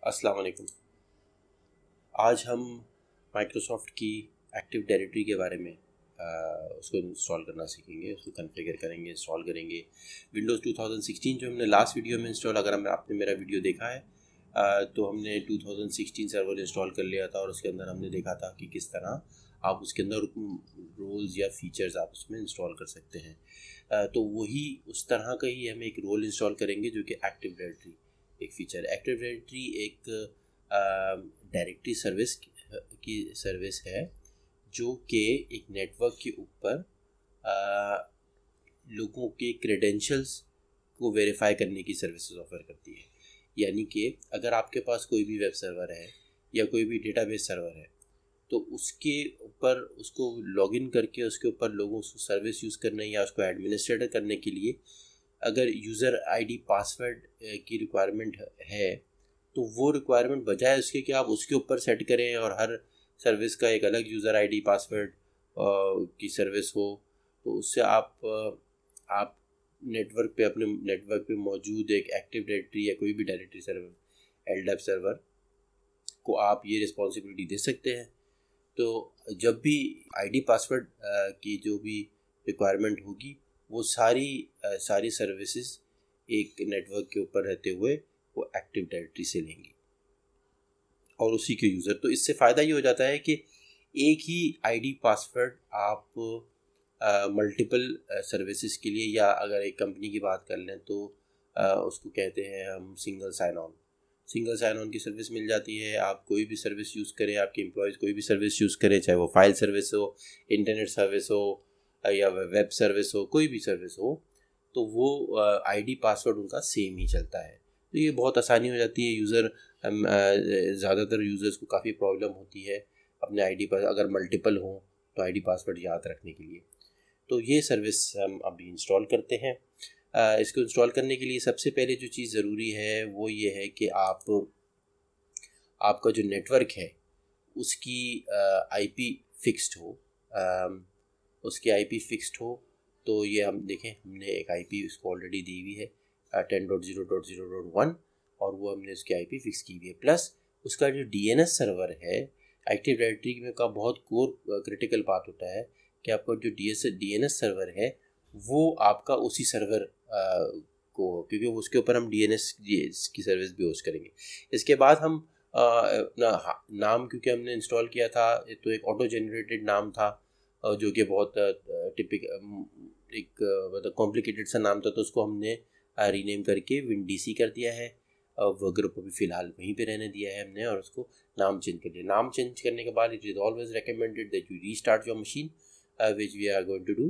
अस्सलाम वालेकुम। आज हम माइक्रोसॉफ्ट की एक्टिव डायरेक्टरी के बारे में उसको इंस्टॉल करना सीखेंगे, उसको कॉन्फ़िगर करेंगे, इंस्टॉल करेंगे। विंडोज़ 2016 जो हमने लास्ट वीडियो में इंस्टॉल, अगर आपने मेरा वीडियो देखा है तो हमने 2016 सर्वर इंस्टॉल कर लिया था और उसके अंदर हमने देखा था कि किस तरह आप उसके अंदर रोल्स या फीचर्स आप उसमें इंस्टॉल कर सकते हैं। तो वही उस तरह का ही हम एक रोल इंस्टॉल करेंगे जो कि एक्टिव डायरेक्टरी एक फ़ीचर। एक्टिव डायरेक्टरी एक डायरेक्टरी की सर्विस है जो कि एक नेटवर्क के ऊपर लोगों के क्रेडेंशियल्स को वेरीफाई करने की सर्विसेज ऑफर करती है। यानी कि अगर आपके पास कोई भी वेब सर्वर है या कोई भी डेटाबेस सर्वर है तो उसके ऊपर उसको लॉगिन करके उसके ऊपर लोगों उसको सर्विस यूज़ करने या उसको एडमिनिस्ट्रेटर करने के लिए अगर यूज़र आईडी पासवर्ड की रिक्वायरमेंट है तो वो रिक्वायरमेंट बजाय उसके कि आप उसके ऊपर सेट करें और हर सर्विस का एक अलग यूज़र आईडी पासवर्ड की सर्विस हो, तो उससे आप नेटवर्क पे अपने नेटवर्क पे मौजूद एक एक्टिव डायरेक्टरी या कोई भी डायरेक्टरी सर्वर एलडैप सर्वर को आप ये रिस्पॉन्सिबिलिटी दे सकते हैं। तो जब भी आईडी पासवर्ड की जो भी रिक्वायरमेंट होगी वो सारी सर्विसेज एक नेटवर्क के ऊपर रहते हुए वो एक्टिव डायरेक्टरी से लेंगी और उसी के यूज़र। तो इससे फ़ायदा ये हो जाता है कि एक ही आईडी पासवर्ड आप मल्टीपल सर्विसेज के लिए, या अगर एक कंपनी की बात कर लें तो उसको कहते हैं हम सिंगल साइन ऑन की सर्विस मिल जाती है। आप कोई भी सर्विस यूज़ करें, आपके एम्प्लॉयज़ कोई भी सर्विस यूज़ करें, चाहे वो फाइल सर्विस हो, इंटरनेट सर्विस हो या वेब सर्विस हो, कोई भी सर्विस हो, तो वो आईडी पासवर्ड उनका सेम ही चलता है। तो ये बहुत आसानी हो जाती है। ज़्यादातर यूज़र्स को काफ़ी प्रॉब्लम होती है अपने आईडी पर अगर मल्टीपल हो तो आईडी पासवर्ड याद रखने के लिए। तो ये सर्विस हम अभी इंस्टॉल करते हैं। इसको इंस्टॉल करने के लिए सबसे पहले जो चीज़ ज़रूरी है वो ये है कि आपका जो नेटवर्क है उसकी आईपी फिक्स्ड हो। उसकी आईपी फिक्स्ड हो तो ये हम देखें, हमने एक आईपी उसको ऑलरेडी दी हुई है 10.0.0.1 और वो हमने उसकी आईपी फिक्स की हुई है। प्लस उसका जो डीएनएस सर्वर है एक्टिव डायरेक्टरी में का बहुत कोर क्रिटिकल पार्ट होता है कि आपका जो डीएनएस सर्वर है वो आपका उसी सर्वर को, क्योंकि उसके ऊपर हम डीएनएस की सर्विस भी होस्ट करेंगे। इसके बाद हम नाम, क्योंकि हमने इंस्टॉल किया था तो एक ऑटो जनरेटेड नाम था जो कि बहुत टिपिक एक मतलब कॉम्प्लिकेटेड सा नाम था, तो उसको हमने रीनेम करके विंडीसी कर दिया है। वो ग्रुप अभी फ़िलहाल वहीं पे रहने दिया है हमने और उसको नाम चेंज कर दिया। नाम चेंज करने के बाद it is always recommended that you restart your machine which we are going to do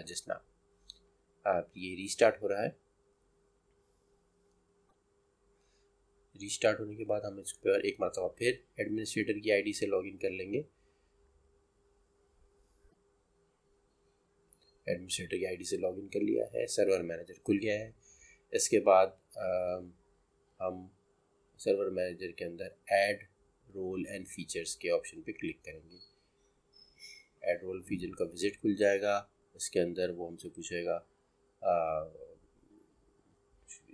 just now. ये रीस्टार्ट हो रहा है। रीस्टार्ट होने के बाद हम इस पर एक मरतबा फिर एडमिनिस्ट्रेटर की आईडी से लॉगिन कर लेंगे। एडमिनिस्ट्रेटर की आईडी से लॉगिन कर लिया है, सर्वर मैनेजर खुल गया है। इसके बाद हम सर्वर मैनेजर के अंदर ऐड रोल एंड फीचर्स के ऑप्शन पे क्लिक करेंगे। ऐड रोल फीचर का विजिट खुल जाएगा। इसके अंदर वो हमसे पूछेगा,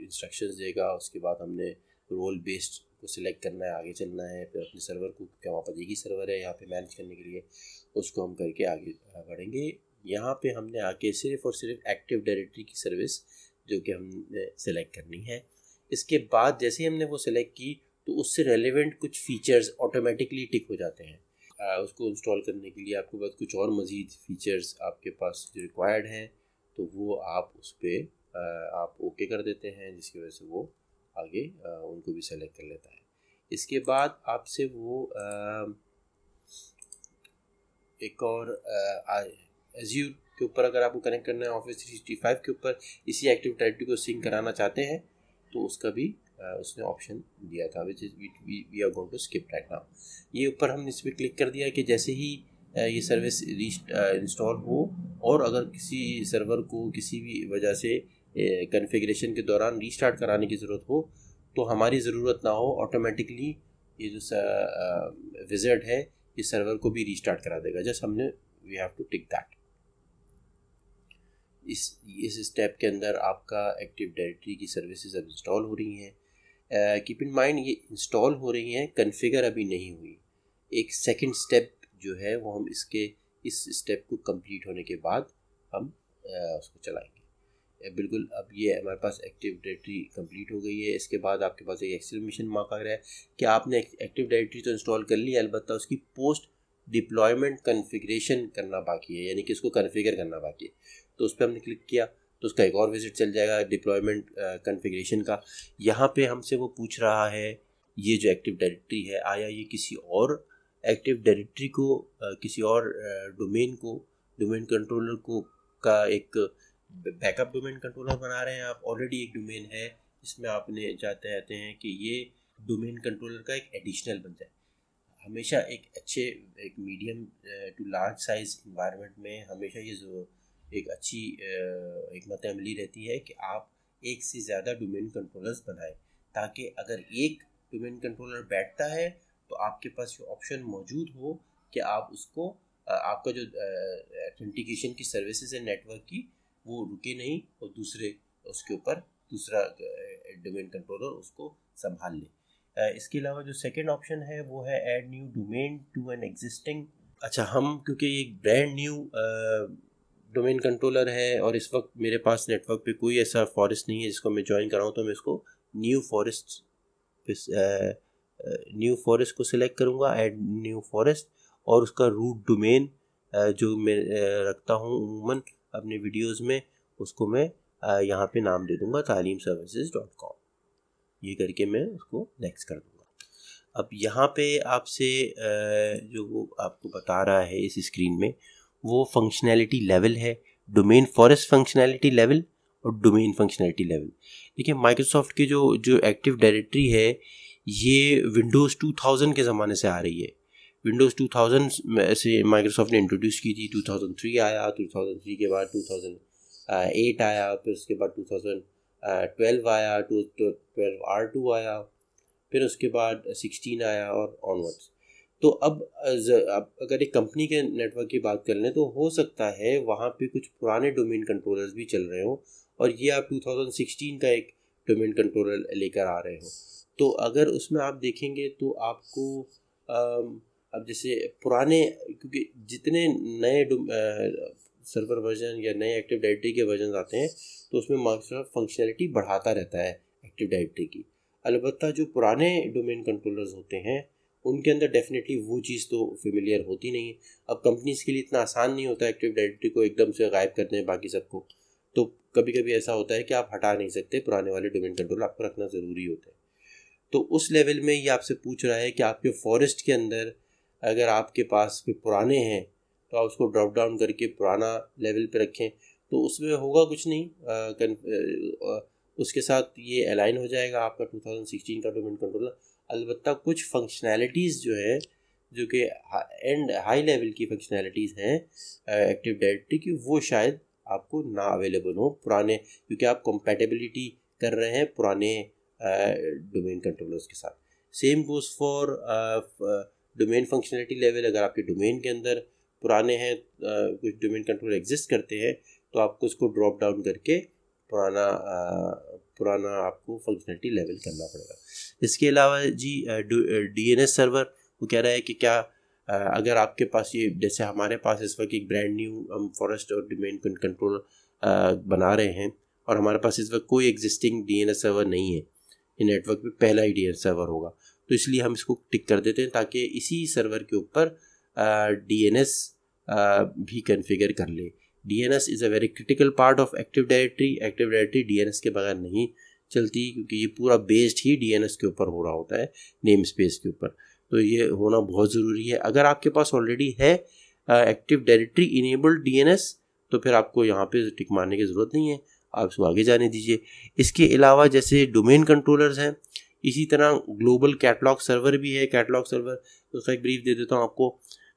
इंस्ट्रक्शंस देगा। उसके बाद हमने रोल बेस्ड को सिलेक्ट करना है, आगे चलना है। फिर अपने सर्वर को, क्या वहाँ पर एक ही सर्वर है यहाँ पे मैनेज करने के लिए, उसको हम करके आगे बढ़ेंगे। यहाँ पे हमने आके सिर्फ और सिर्फ एक्टिव डायरेक्टरी की सर्विस जो कि हमने सेलेक्ट करनी है। इसके बाद जैसे ही हमने वो सेलेक्ट की तो उससे रेलेवेंट कुछ फीचर्स ऑटोमेटिकली टिक हो जाते हैं। उसको इंस्टॉल करने के लिए आपके पास कुछ और मज़ीद फीचर्स आपके पास जो रिक्वायर्ड हैं तो वो आप उस पर आप ओके कर देते हैं, जिसकी वजह से वो आगे उनको भी सेलेक्ट कर लेता है। इसके बाद आपसे वो एक और एज्यूर के ऊपर अगर आपको कनेक्ट करना है ऑफिस 365 के ऊपर इसी एक्टिव डायरेक्टरी को सिंक कराना चाहते हैं तो उसका भी उसने ऑप्शन दिया था, which is we are going to skip right now. ये ऊपर हमने इस पर क्लिक कर दिया कि जैसे ही ये सर्विस इंस्टॉल हो और अगर किसी सर्वर को किसी भी वजह से कॉन्फ़िगरेशन के दौरान रीस्टार्ट कराने की ज़रूरत हो तो हमारी ज़रूरत ना हो, ऑटोमेटिकली ये जो विज़ार्ड है इस सर्वर को भी रीस्टार्ट करा देगा। जस्ट हमने we have to tick that. इस स्टेप के अंदर आपका एक्टिव डायरेक्टरी की सर्विसेज अब इंस्टॉल हो रही हैं। कीप इन माइंड ये इंस्टॉल हो रही हैं, कन्फिगर अभी नहीं हुई। एक सेकंड स्टेप जो है वो हम इस स्टेप को कंप्लीट होने के बाद हम उसको चलाएंगे। बिल्कुल, अब ये हमारे पास एक्टिव डायरेक्टरी कंप्लीट हो गई है। इसके बाद आपके पास एक एक्सक्लेमेशन मार्क आ रहा है कि आपने एक्टिव डायरेक्टरी तो इंस्टॉल कर ली है, अलबत्ता उसकी पोस्ट डिप्लॉयमेंट कन्फिग्रेशन करना बाकी है, यानी कि इसको कन्फिगर करना बाकी है। तो उस पर हमने क्लिक किया तो उसका एक और विजिट चल जाएगा डिप्लॉयमेंट कन्फिग्रेशन का। यहाँ पे हमसे वो पूछ रहा है ये जो एक्टिव डायरेक्टरी है, आया ये किसी और एक्टिव डायरेक्टरी को किसी और डोमेन कंट्रोलर को का एक बैकअप डोमेन कंट्रोलर बना रहे हैं आप। ऑलरेडी एक डोमेन है, इसमें आपने चाहते रहते हैं कि ये डोमेन कंट्रोलर का एक एडिशनल बन जाए। हमेशा एक medium to large size environment में हमेशा ये जो एक अच्छी हिकमत अमली रहती है कि आप एक से ज़्यादा डोमेन कंट्रोलर्स बनाएं, ताकि अगर एक डोमेन कंट्रोलर बैठता है तो आपके पास ये ऑप्शन मौजूद हो कि आप उसको आपका जो ऑथेंटिकेशन की सर्विसेज है नेटवर्क की, वो रुके नहीं और उसके ऊपर दूसरा डोमेन कंट्रोलर उसको संभाल ले। इसके अलावा जो सेकंड ऑप्शन है वो है add new domain to an existing. अच्छा, हम क्योंकि एक ब्रांड न्यू डोमेन कंट्रोलर है और इस वक्त मेरे पास नेटवर्क पे कोई ऐसा फॉरेस्ट नहीं है जिसको मैं ज्वाइन कराऊँ, तो मैं इसको न्यू फॉरेस्ट को सिलेक्ट करूँगा, ऐड न्यू फॉरेस्ट, और उसका रूट डोमेन जो मैं रखता हूँ उमूमन अपने वीडियोस में, उसको मैं यहाँ पे नाम दे दूँगा taaleemservices.com। ये करके मैं उसको नेक्स्ट कर दूँगा। अब यहाँ पे आपसे जो वो आपको बता रहा है इस स्क्रीन में, वो फंक्शनैलिटी लेवल है, डोमेन फॉरेस्ट फंक्शनैलिटी लेवल और डोमेन फंक्शनैलिटी लेवल। देखिए, माइक्रोसॉफ्ट की जो एक्टिव डायरेक्टरी है ये विंडोज़ 2000 के ज़माने से आ रही है। विंडोज़ 2000 से माइक्रोसॉफ्ट ने इंट्रोड्यूस की थी, 2003 आया, 2003 के बाद 2008 आया, फिर उसके बाद 2012 आया, 2012 R2 आया, फिर उसके बाद 16 आया और ऑनवर्ड्स। तो अब अगर एक कंपनी के नेटवर्क की बात कर लें तो हो सकता है वहाँ पे कुछ पुराने डोमेन कंट्रोलर्स भी चल रहे हों और ये आप 2016 का एक डोमेन कंट्रोलर लेकर आ रहे हो। तो अगर उसमें आप देखेंगे तो आपको अब जैसे पुराने, क्योंकि जितने नए सर्वर वर्जन या नए एक्टिव डायरेक्टरी के वर्जन आते हैं तो उसमें माइक्रोसॉफ्ट फंक्शनैलिटी बढ़ाता रहता है एक्टिव डायरेक्टरी की। अलबत्ता जो पुराने डोमेन कंट्रोलर्स होते हैं उनके अंदर डेफिनेटली वो चीज़ तो फेमिलियर होती नहीं है। अब कंपनीज़ के लिए इतना आसान नहीं होता एक्टिव डायरेक्टरी को एकदम से गायब करते हैं बाकी सबको, तो कभी कभी ऐसा होता है कि आप हटा नहीं सकते, पुराने वाले डोमेन कंट्रोलर आपको रखना ज़रूरी होता है। तो उस लेवल में ये आपसे पूछ रहा है कि आपके फॉरेस्ट के अंदर अगर आपके पास कोई पुराने हैं तो आप उसको ड्रॉप डाउन करके पुराना लेवल पे रखें, तो उसमें होगा कुछ नहीं, उसके साथ ये अलाइन हो जाएगा आपका 2016 का डोमेन कंट्रोलर। अलबत्ता कुछ फंक्शनैलिटीज़ जो है जो कि हाई लेवल की फंक्शनैलिटीज़ हैं एक्टिव डायरेक्टरी की, वो शायद आपको ना अवेलेबल हो पुराने, क्योंकि आप कंपैटिबिलिटी कर रहे हैं पुराने डोमेन कंट्रोलर्स के साथ। Same goes for domain functionality level. अगर आपके डोमेन के अंदर पुराने हैं कुछ डोमेन कंट्रोलर एग्जिस्ट करते हैं तो आपको उसको ड्रॉप डाउन करके पुराना आपको फंक्शनैलिटी लेवल करना पड़ेगा। इसके अलावा जी DNS सर्वर, वो कह रहा है कि क्या अगर आपके पास ये, जैसे हमारे पास इस वक्त एक ब्रांड न्यू हम फॉरेस्ट और डोमेन कंट्रोलर बना रहे हैं और हमारे पास इस वक्त कोई एग्जिस्टिंग DNS सर्वर नहीं है, ये नेटवर्क पे पहला ही DNS सर्वर होगा, तो इसलिए हम इसको टिक कर देते हैं ताकि इसी सर्वर के ऊपर DNS भी कन्फिगर कर ले। DNS is a very critical part of active directory. Active directory DNS के बगैर नहीं चलती, क्योंकि ये पूरा बेस्ड ही DNS के ऊपर हो रहा होता है, नेम स्पेस के ऊपर, तो ये होना बहुत ज़रूरी है। अगर आपके पास ऑलरेडी है एक्टिव डायरेक्टरी इनेबल्ड DNS तो फिर आपको यहाँ पे टिक मारने की ज़रूरत नहीं है, आप इसको आगे जाने दीजिए। इसके अलावा जैसे डोमेन कंट्रोलर्स हैं, इसी तरह ग्लोबल कैटलॉग सर्वर भी है। कैटलॉग सर्वर, तो उसका एक ब्रीफ दे देता हूँ आपको।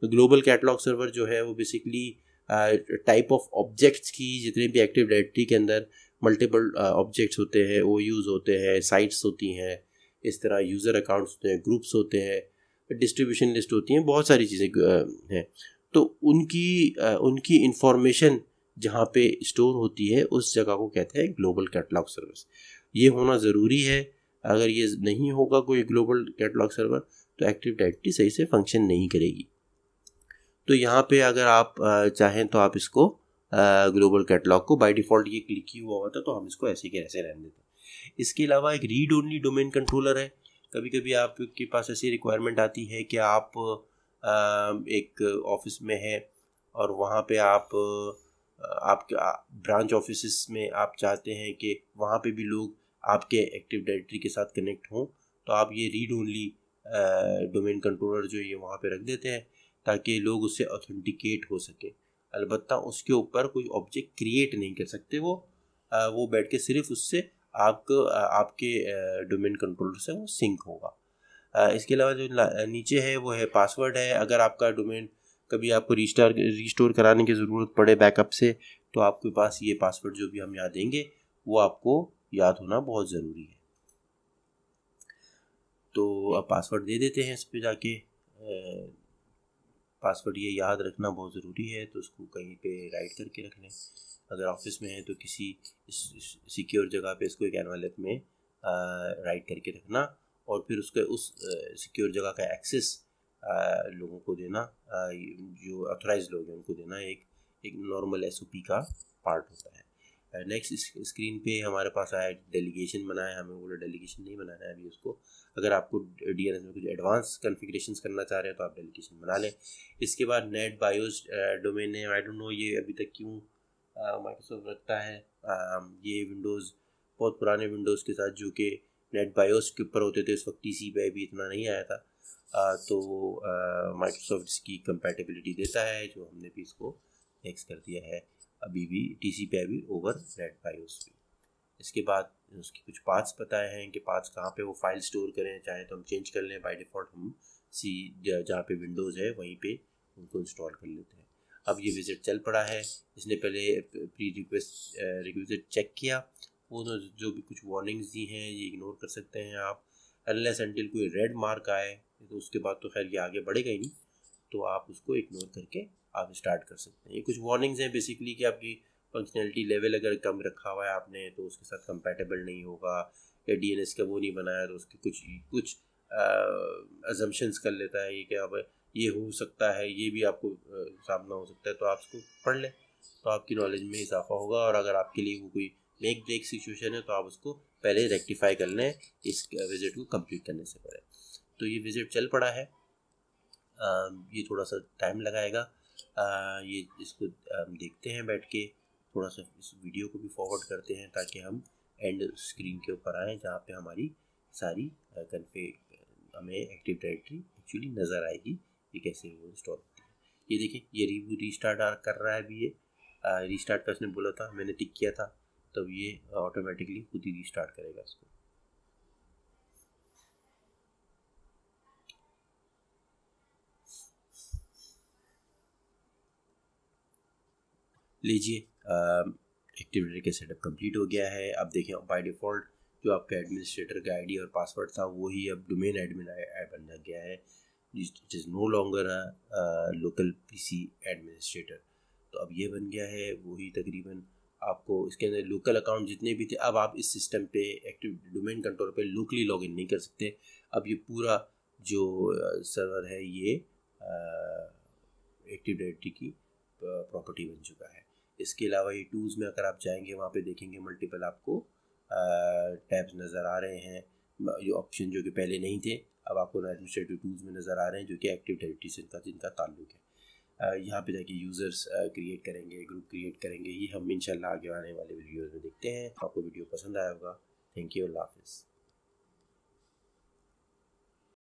ग्लोबल कैटलॉग सर्वर जो है वो बेसिकली टाइप ऑफ ऑब्जेक्ट्स की, जितने भी एक्टिव डायरेक्टरी के अंदर मल्टीपल ऑब्जेक्ट्स होते हैं, OUs होते हैं, साइट्स होती हैं, इस तरह यूज़र अकाउंट्स होते हैं, ग्रुप्स होते हैं, डिस्ट्रीब्यूशन लिस्ट होती हैं, बहुत सारी चीज़ें हैं। तो उनकी इंफॉर्मेशन जहाँ पे स्टोर होती है उस जगह को कहते हैं ग्लोबल कैटलॉग सर्विस। ये होना ज़रूरी है अगर ये नहीं होगा कोई ग्लोबल कैटलॉग सर्वर तो एक्टिव डायरेक्टरी सही से फंक्शन नहीं करेगी। तो यहाँ पे अगर आप चाहें तो आप इसको ग्लोबल कैटलॉग को बाय डिफ़ॉल्ट ये क्लिक ही हुआ होता तो हम इसको ऐसे के ऐसे रहने देते हैं। इसके अलावा एक रीड ओनली डोमेन कंट्रोलर है। कभी कभी आपके पास ऐसी रिक्वायरमेंट आती है कि आप एक ऑफिस में है और वहाँ पे आप आपके ब्रांच ऑफिस में आप चाहते हैं कि वहाँ पे भी लोग आपके एक्टिव डायरेक्टरी के साथ कनेक्ट हों, तो आप ये रीड ओनली डोमेन कंट्रोलर जो ये वहाँ पे रख देते हैं ताकि लोग उससे ऑथेंटिकेट हो सके। अलबत्ता उसके ऊपर कोई ऑब्जेक्ट क्रिएट नहीं कर सकते, वो बैठ के सिर्फ उससे आपके डोमेन कंट्रोलर से वो सिंक होगा। इसके अलावा जो नीचे है वो है पासवर्ड है। अगर आपका डोमेन कभी आपको रिस्टोर कराने की ज़रूरत पड़े बैकअप से, तो आपके पास ये पासवर्ड जो भी हम यहाँ देंगे वो आपको याद होना बहुत ज़रूरी है। तो अब पासवर्ड दे देते हैं इस पर जाके। पासवर्ड ये याद रखना बहुत ज़रूरी है, तो उसको कहीं पे राइट करके रख लें। अगर ऑफिस में है तो किसी सिक्योर जगह पे इसको एक एनवेलप में राइट करके रखना और फिर उसके उस सिक्योर जगह का एक्सेस लोगों को देना, जो ऑथराइज लोग हैं उनको देना एक नॉर्मल SOP का पार्ट होता है। नेक्स्ट स्क्रीन पे हमारे पास आया डेलीगेशन बनाया, हमें बोला डेलीगेशन नहीं बनाना है अभी उसको। अगर आपको DNS में कुछ एडवांस कॉन्फ़िगरेशंस करना चाह रहे हैं तो आप डेलीगेशन बना लें। इसके बाद net BIOS domain name, I don't know ये अभी तक क्यों माइक्रोसॉफ्ट रखता है। ये विंडोज़ बहुत पुराने विंडोज़ के साथ जो कि नेट बायोस के ऊपर होते थे उस वक्त TC पे भी इतना नहीं आया था, तो माइक्रोसॉफ्ट इसकी कंपैटिबिलिटी देता है, जो हमने भी इसको नेक्स्ट कर दिया है अभी भी TC पे अभी ओवर नेट बायोस भी। इसके बाद उसके कुछ पाथ्स बताए हैं कि पाथ्स कहाँ पे वो फाइल स्टोर करें, चाहे तो हम चेंज कर लें। बाय डिफ़ॉल्ट हम जहाँ पे विंडोज़ है वहीं पे उनको इंस्टॉल कर लेते हैं। अब ये विज़िट चल पड़ा है, इसने पहले प्री रिक्वेस्ट चेक किया, वो जो भी कुछ वार्निंग्स दी हैं ये इग्नोर कर सकते हैं आप। अनलेस अनटिल कोई रेड मार्क आए तो उसके बाद तो खैर ये आगे बढ़ेगा ही नहीं, तो आप उसको इग्नोर करके आप स्टार्ट कर सकते हैं। ये कुछ वार्निंग्स हैं बेसिकली कि आपकी फंक्शनैलिटी लेवल अगर कम रखा हुआ है आपने तो उसके साथ कंपैटिबल नहीं होगा, या DNS का वो नहीं बनाया तो उसके कुछ अजम्पशंस कर लेता है ये कि अब ये हो सकता है, ये भी आपको सामना हो सकता है, तो आप उसको पढ़ लें तो आपकी नॉलेज में इजाफा होगा। और अगर आपके लिए वो कोई मेक ब्रेक सिचुएशन है तो आप उसको पहले रेक्टिफाई कर लें इस विजिट को कंप्लीट करने से पहले। तो ये विजिट चल पड़ा है, ये थोड़ा सा टाइम लगाएगा। ये इसको देखते हैं बैठ के, थोड़ा सा इस वीडियो को भी फॉरवर्ड करते हैं ताकि हम एंड स्क्रीन के ऊपर आएँ जहाँ पे हमारी सारी हमें एक्टिव डायरेक्टरी एक्चुअली नज़र आएगी ये कैसे वो इंस्टॉल होती है। ये देखिए ये रीस्टार्ट कर रहा है अभी, ये रीस्टार्ट का उसने बोला था, मैंने टिक किया था, तब ये ऑटोमेटिकली खुद ही रीस्टार्ट करेगा इसको। लीजिए एक्टिव डायरेक्टरी का सेटअप कंप्लीट हो गया है। अब देखें बाय डिफ़ॉल्ट जो आपका एडमिनिस्ट्रेटर का ID और पासवर्ड था वही अब डोमेन एडमिन बन गया है, it is no longer local PC administrator. तो अब ये बन गया है वही तकरीबन आपको इसके अंदर लोकल अकाउंट जितने भी थे अब आप इस सिस्टम पे एक्टिव डोमेन कंट्रोल पे लोकली लॉगिन नहीं कर सकते। अब ये पूरा जो सर्वर है ये एक्टिव डायरेक्टरी की प्रॉपर्टी बन चुका है। इसके अलावा ये टूल्स में अगर आप जाएंगे वहाँ पे देखेंगे मल्टीपल आपको टैब्स नज़र आ रहे हैं, ये ऑप्शन जो कि पहले नहीं थे अब आपको एडमिनिस्ट्रेटिव टूल्स में नज़र आ रहे हैं जो कि एक्टिव डायरेक्टरी से जिनका ताल्लुक है। यहाँ पे जाके यूज़र्स क्रिएट करेंगे, ग्रुप क्रिएट करेंगे, ये हम इंशाल्लाह आगे आने वाले वीडियोज़ में देखते हैं। आपको वीडियो पसंद आया होगा। थैंक यू, अल्लाह हाफ़िज़।